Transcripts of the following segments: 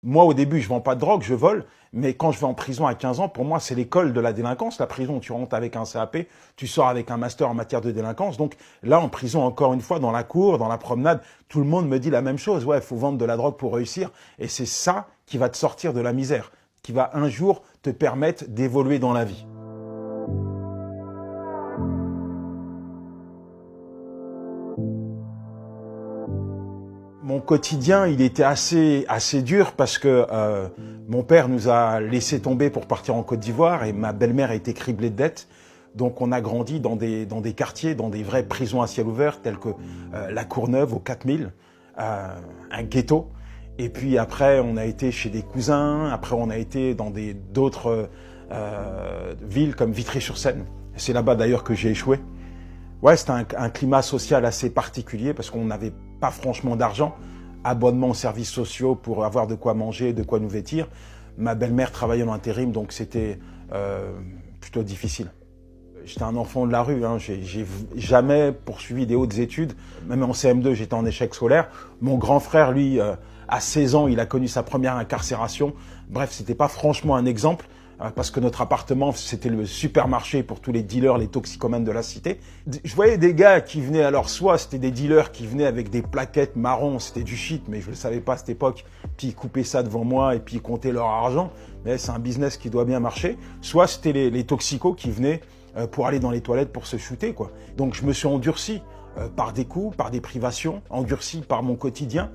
Moi, au début, je vends pas de drogue, je vole, mais quand je vais en prison à 15 ans, pour moi, c'est l'école de la délinquance. La prison, tu rentres avec un CAP, tu sors avec un master en matière de délinquance. Donc là, en prison, encore une fois, dans la cour, dans la promenade, tout le monde me dit la même chose. Ouais, il faut vendre de la drogue pour réussir. Et c'est ça qui va te sortir de la misère, qui va un jour te permettre d'évoluer dans la vie. Mon quotidien, il était assez dur parce que mon père nous a laissé tomber pour partir en Côte d'Ivoire et ma belle-mère a été criblée de dettes. Donc on a grandi dans des quartiers, dans des vraies prisons à ciel ouvert telles que la Courneuve au 4000, un ghetto. Et puis après, on a été chez des cousins. Après, on a été dans d'autres villes comme Vitry-sur-Seine. C'est là-bas d'ailleurs que j'ai échoué. Ouais, c'était un climat social assez particulier parce qu'on n'avait pas franchement d'argent. Abonnement aux services sociaux pour avoir de quoi manger, de quoi nous vêtir. Ma belle-mère travaillait en intérim, donc c'était plutôt difficile. J'étais un enfant de la rue, hein. J'ai jamais poursuivi des hautes études. Même en CM2, j'étais en échec scolaire. Mon grand frère, lui, à 16 ans, il a connu sa première incarcération. Bref, c'était pas franchement un exemple, parce que notre appartement, c'était le supermarché pour tous les dealers, les toxicomanes de la cité. Je voyais des gars qui venaient, alors soit c'était des dealers qui venaient avec des plaquettes marron, c'était du shit, mais je ne le savais pas à cette époque, puis ils coupaient ça devant moi et puis ils comptaient leur argent. Mais c'est un business qui doit bien marcher. Soit c'était les toxicos qui venaient pour aller dans les toilettes pour se shooter, quoi. Donc je me suis endurci par des coups, par des privations, endurci par mon quotidien.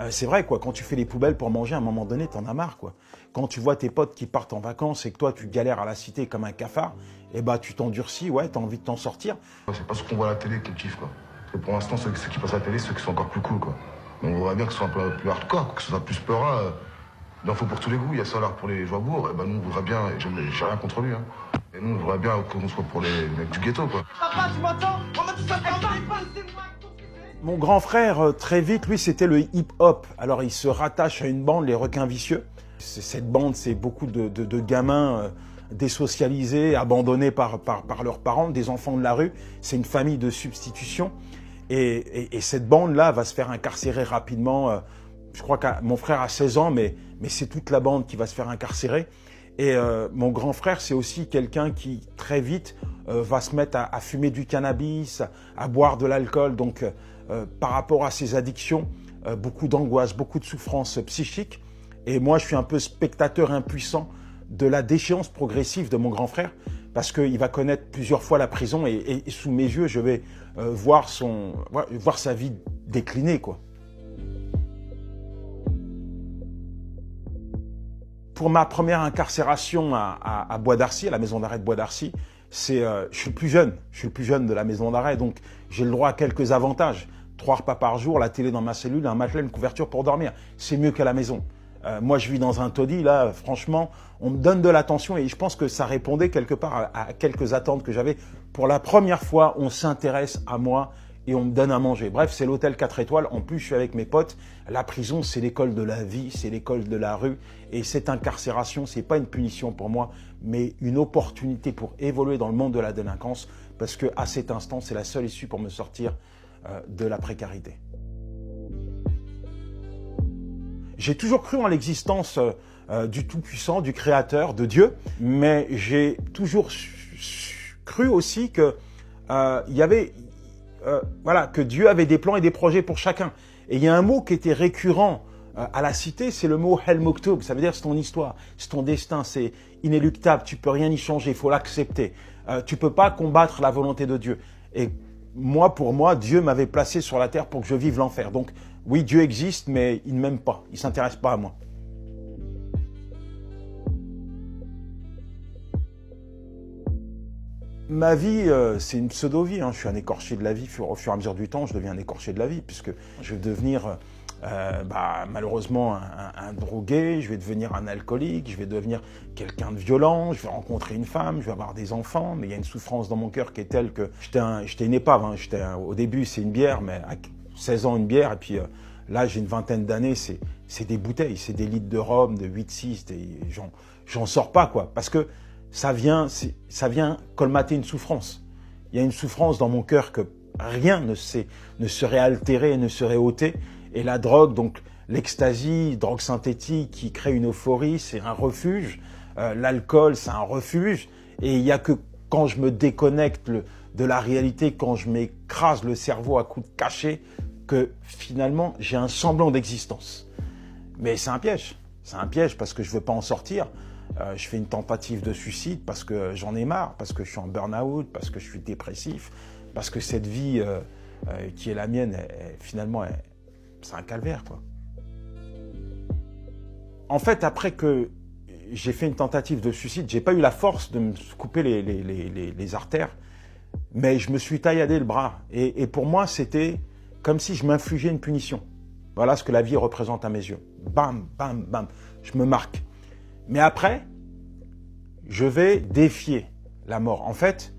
C'est vrai, quoi, quand tu fais les poubelles pour manger, à un moment donné, t'en as marre, quoi. Quand tu vois tes potes qui partent en vacances et que toi, tu galères à la cité comme un cafard, eh ben, tu t'endurcis, ouais, t'as envie de t'en sortir. C'est pas ce qu'on voit à la télé qu'on kiffe, quoi. Parce que pour l'instant, ceux qui passent à la télé, ceux qui sont encore plus cool, quoi. Mais on voudrait bien que ce soit un peu plus hardcore, que ce soit plus peura. Il en faut pour tous les goûts. Il y a ça là pour les joie-bourgs. Et ben nous, on voudrait bien, et j'ai rien contre lui, hein. Et nous, on voudrait bien qu'on soit pour les mecs du ghetto, quoi. Papa, tu m'entends? On m'a tout ça Mon grand frère, très vite, lui, c'était le hip-hop. Alors, il se rattache à une bande, les Requins Vicieux. Cette bande, c'est beaucoup de gamins désocialisés, abandonnés par leurs parents, des enfants de la rue. C'est une famille de substitution. Et cette bande-là va se faire incarcérer rapidement. Je crois que mon frère a 16 ans, mais c'est toute la bande qui va se faire incarcérer. Et mon grand frère, c'est aussi quelqu'un qui, très vite, va se mettre à fumer du cannabis, à boire de l'alcool. Donc, par rapport à ses addictions, beaucoup d'angoisse, beaucoup de souffrance psychique. Et moi, je suis un peu spectateur impuissant de la déchéance progressive de mon grand frère, parce qu'il va connaître plusieurs fois la prison et sous mes yeux, je vais voir sa vie décliner, quoi. Pour ma première incarcération à Bois d'Arcy, à la maison d'arrêt de Bois d'Arcy, je suis le plus jeune de la maison d'arrêt, donc j'ai le droit à quelques avantages. 3 repas par jour, la télé dans ma cellule, un matelas, une couverture pour dormir. C'est mieux qu'à la maison. Moi, je vis dans un taudis, là, franchement, on me donne de l'attention et je pense que ça répondait quelque part à quelques attentes que j'avais. Pour la première fois, on s'intéresse à moi et on me donne à manger. Bref, c'est l'hôtel 4 étoiles. En plus, je suis avec mes potes. La prison, c'est l'école de la vie, c'est l'école de la rue. Et cette incarcération, c'est pas une punition pour moi, mais une opportunité pour évoluer dans le monde de la délinquance, parce que à cet instant, c'est la seule issue pour me sortir de la précarité. J'ai toujours cru en l'existence du Tout-Puissant, du Créateur, de Dieu, mais j'ai toujours cru aussi que que Dieu avait des plans et des projets pour chacun. Et il y a un mot qui était récurrent à la cité, c'est le mot Hel Moktoub. Ça veut dire c'est ton histoire, c'est ton destin, c'est inéluctable, tu peux rien y changer, il faut l'accepter. Tu peux pas combattre la volonté de Dieu. Et moi, pour moi, Dieu m'avait placé sur la terre pour que je vive l'enfer. Donc, oui, Dieu existe, mais il ne m'aime pas. Il ne s'intéresse pas à moi. Ma vie, c'est une pseudo-vie, hein. Je suis un écorché de la vie. Au fur et à mesure du temps, je deviens un écorché de la vie, puisque je vais devenir malheureusement un drogué, je vais devenir un alcoolique, je vais devenir quelqu'un de violent, je vais rencontrer une femme, je vais avoir des enfants, mais il y a une souffrance dans mon cœur qui est telle que j'étais une épave. Hein. Au début, c'est une bière, mais à 16 ans, une bière, et puis là, j'ai une vingtaine d'années, c'est des bouteilles, c'est des litres de rhum, de 8-6, j'en sors pas, quoi, parce que ça vient colmater une souffrance. Il y a une souffrance dans mon cœur que rien ne serait altéré, ne serait ôté. Et la drogue, donc L'ecstasy, drogue synthétique qui crée une euphorie, c'est un refuge. L'alcool, c'est un refuge. Et il n'y a que quand je me déconnecte de la réalité, quand je m'écrase le cerveau à coups de cachet, que finalement, j'ai un semblant d'existence. Mais c'est un piège. C'est un piège parce que je ne veux pas en sortir. Je fais une tentative de suicide parce que j'en ai marre, parce que je suis en burn-out, parce que je suis dépressif, parce que cette vie qui est la mienne, finalement, c'est un calvaire, quoi. En fait, après que j'ai fait une tentative de suicide, j'ai pas eu la force de me couper les artères, mais je me suis tailladé le bras. Et pour moi, c'était comme si je m'infligeais une punition. Voilà ce que la vie représente à mes yeux. Bam, bam, bam. Je me marque. Mais après, je vais défier la mort. En fait,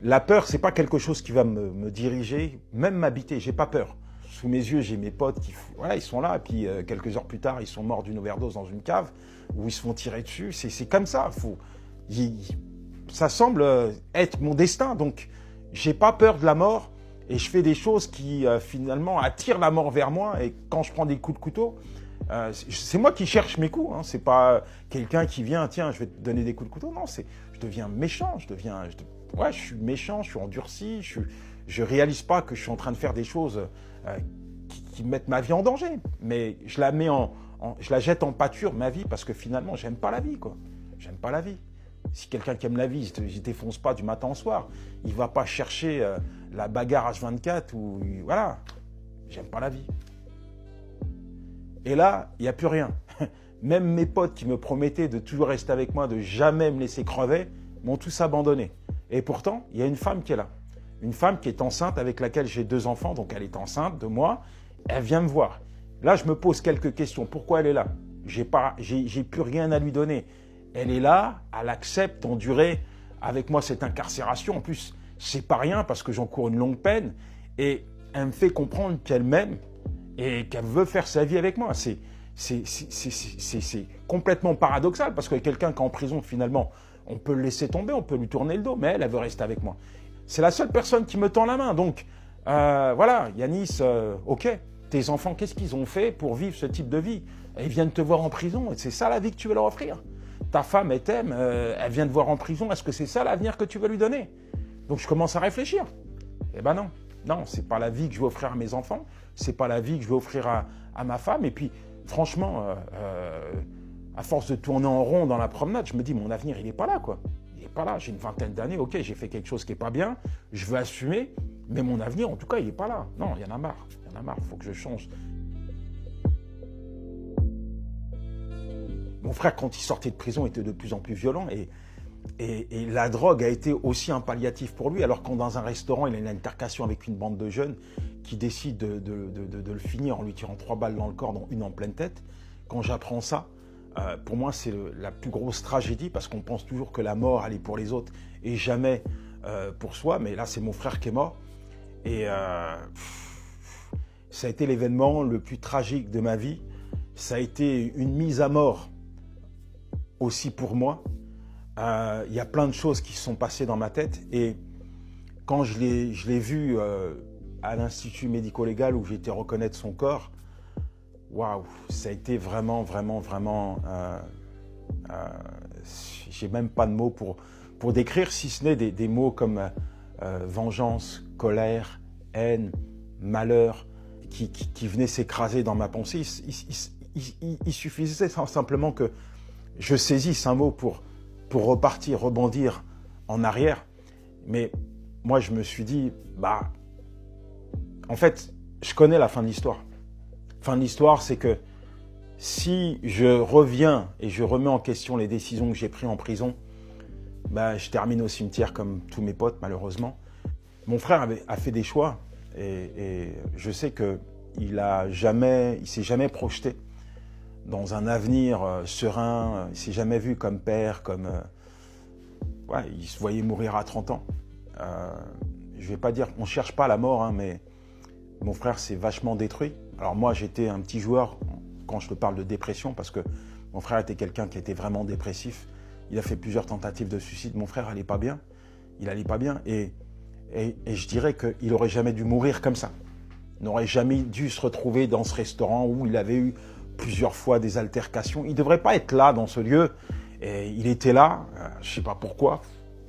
la peur, c'est pas quelque chose qui va me diriger, même m'habiter. J'ai pas peur. Sous mes yeux, j'ai mes potes qui, voilà, ils sont là. Et puis, quelques heures plus tard, ils sont morts d'une overdose dans une cave où ils se font tirer dessus. C'est comme ça. Ça semble être mon destin. Donc, j'ai pas peur de la mort. Et je fais des choses qui, finalement, attirent la mort vers moi. Et quand je prends des coups de couteau, c'est moi qui cherche mes coups. Hein. C'est pas quelqu'un qui vient, tiens, je vais te donner des coups de couteau. Non, je deviens méchant. Je suis méchant, je suis endurci. Je réalise pas que je suis en train de faire des choses qui mettent ma vie en danger. Mais je la jette en pâture, ma vie, parce que finalement, j'aime pas la vie, quoi. J'aime pas la vie. Si quelqu'un qui aime la vie, il défonce pas du matin au soir. Il va pas chercher la bagarre H24 ou voilà. J'aime pas la vie. Et là, il n'y a plus rien. Même mes potes qui me promettaient de toujours rester avec moi, de jamais me laisser crever, m'ont tous abandonné. Et pourtant, il y a une femme qui est là. Une femme qui est enceinte, avec laquelle j'ai 2 enfants, donc elle est enceinte de moi. Elle vient me voir. Là, je me pose quelques questions. Pourquoi elle est là? J'ai plus rien à lui donner. Elle est là, elle accepte d'endurer avec moi cette incarcération. En plus, c'est pas rien parce que j'encours une longue peine. Et elle me fait comprendre qu'elle m'aime et qu'elle veut faire sa vie avec moi. C'est complètement paradoxal parce que quelqu'un qui est en prison, finalement, on peut le laisser tomber, on peut lui tourner le dos, mais elle veut rester avec moi. C'est la seule personne qui me tend la main. Donc, voilà, Yanis, ok, tes enfants, qu'est-ce qu'ils ont fait pour vivre ce type de vie? Ils viennent te voir en prison et c'est ça la vie que tu veux leur offrir. Ta femme, elle t'aime, elle vient te voir en prison, est-ce que c'est ça l'avenir que tu veux lui donner? Donc, je commence à réfléchir. Eh ben non. Non, c'est pas la vie que je veux offrir à mes enfants, c'est pas la vie que je veux offrir à ma femme. Et puis, franchement, à force de tourner en rond dans la promenade, je me dis, mon avenir, il n'est pas là, quoi. Il n'est pas là, j'ai une vingtaine d'années, ok, j'ai fait quelque chose qui n'est pas bien, je veux assumer, mais mon avenir, en tout cas, il n'est pas là. Non, il y en a marre, il faut que je change. Mon frère, quand il sortait de prison, était de plus en plus violent et la drogue a été aussi un palliatif pour lui, alors quand dans un restaurant, il a une altercation avec une bande de jeunes qui décident de le finir en lui tirant 3 balles dans le corps, dont une en pleine tête. Quand j'apprends ça, pour moi, c'est la plus grosse tragédie parce qu'on pense toujours que la mort, elle est pour les autres et jamais pour soi. Mais là, c'est mon frère qui est mort. Et ça a été l'événement le plus tragique de ma vie. Ça a été une mise à mort aussi pour moi. Il y a plein de choses qui se sont passées dans ma tête. Et quand je l'ai vu à l'Institut médico-légal où j'ai été reconnaître son corps, waouh, ça a été vraiment, vraiment, vraiment... j'ai même pas de mots pour décrire, si ce n'est des mots comme vengeance, colère, haine, malheur, qui venaient s'écraser dans ma pensée. Il suffisait simplement que je saisisse un mot pour repartir, rebondir en arrière. Mais moi, je me suis dit, en fait, je connais la fin de l'histoire. Fin de l'histoire, c'est que si je reviens et je remets en question les décisions que j'ai prises en prison, je termine au cimetière comme tous mes potes, malheureusement. Mon frère a fait des choix et je sais qu'il s'est jamais projeté dans un avenir serein. Il s'est jamais vu comme père, il se voyait mourir à 30 ans. Je vais pas dire qu'on cherche pas la mort, hein, mais mon frère s'est vachement détruit. Alors moi, j'étais un petit joueur quand je te parle de dépression, parce que mon frère était quelqu'un qui était vraiment dépressif. Il a fait plusieurs tentatives de suicide. Mon frère allait pas bien. Il allait pas bien. Et je dirais qu'il aurait jamais dû mourir comme ça. n'aurait jamais dû se retrouver dans ce restaurant où il avait eu plusieurs fois des altercations. Il ne devrait pas être là dans ce lieu. Et il était là, je ne sais pas pourquoi,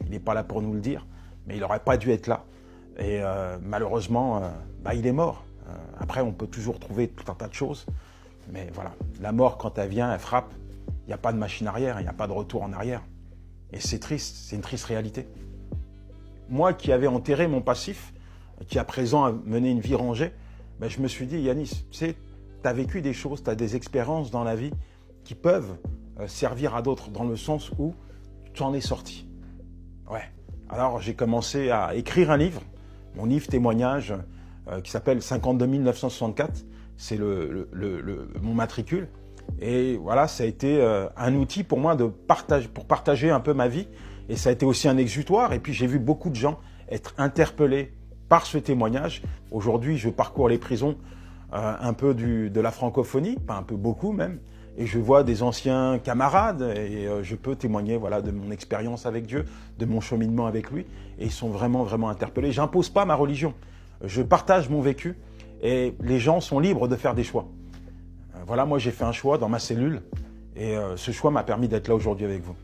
il n'est pas là pour nous le dire, mais il n'aurait pas dû être là. Et malheureusement, il est mort. Après, on peut toujours trouver tout un tas de choses. Mais voilà, la mort, quand elle vient, elle frappe. Il n'y a pas de machine arrière, il n'y a pas de retour en arrière. Et c'est triste, c'est une triste réalité. Moi qui avais enterré mon passif, qui à présent a mené une vie rangée, je me suis dit, Yanis, tu sais, tu as vécu des choses, tu as des expériences dans la vie qui peuvent servir à d'autres, dans le sens où tu en es sorti. Ouais. Alors j'ai commencé à écrire un livre, mon livre témoignage, qui s'appelle 52 964, c'est mon matricule. Et voilà, ça a été un outil pour moi pour partager un peu ma vie. Et ça a été aussi un exutoire. Et puis j'ai vu beaucoup de gens être interpellés par ce témoignage. Aujourd'hui, je parcours les prisons un peu de la francophonie, pas un peu, beaucoup même. Et je vois des anciens camarades et je peux témoigner voilà, de mon expérience avec Dieu, de mon cheminement avec lui. Et ils sont vraiment, vraiment interpellés. J'impose pas ma religion. Je partage mon vécu et les gens sont libres de faire des choix. Voilà, moi j'ai fait un choix dans ma cellule et ce choix m'a permis d'être là aujourd'hui avec vous.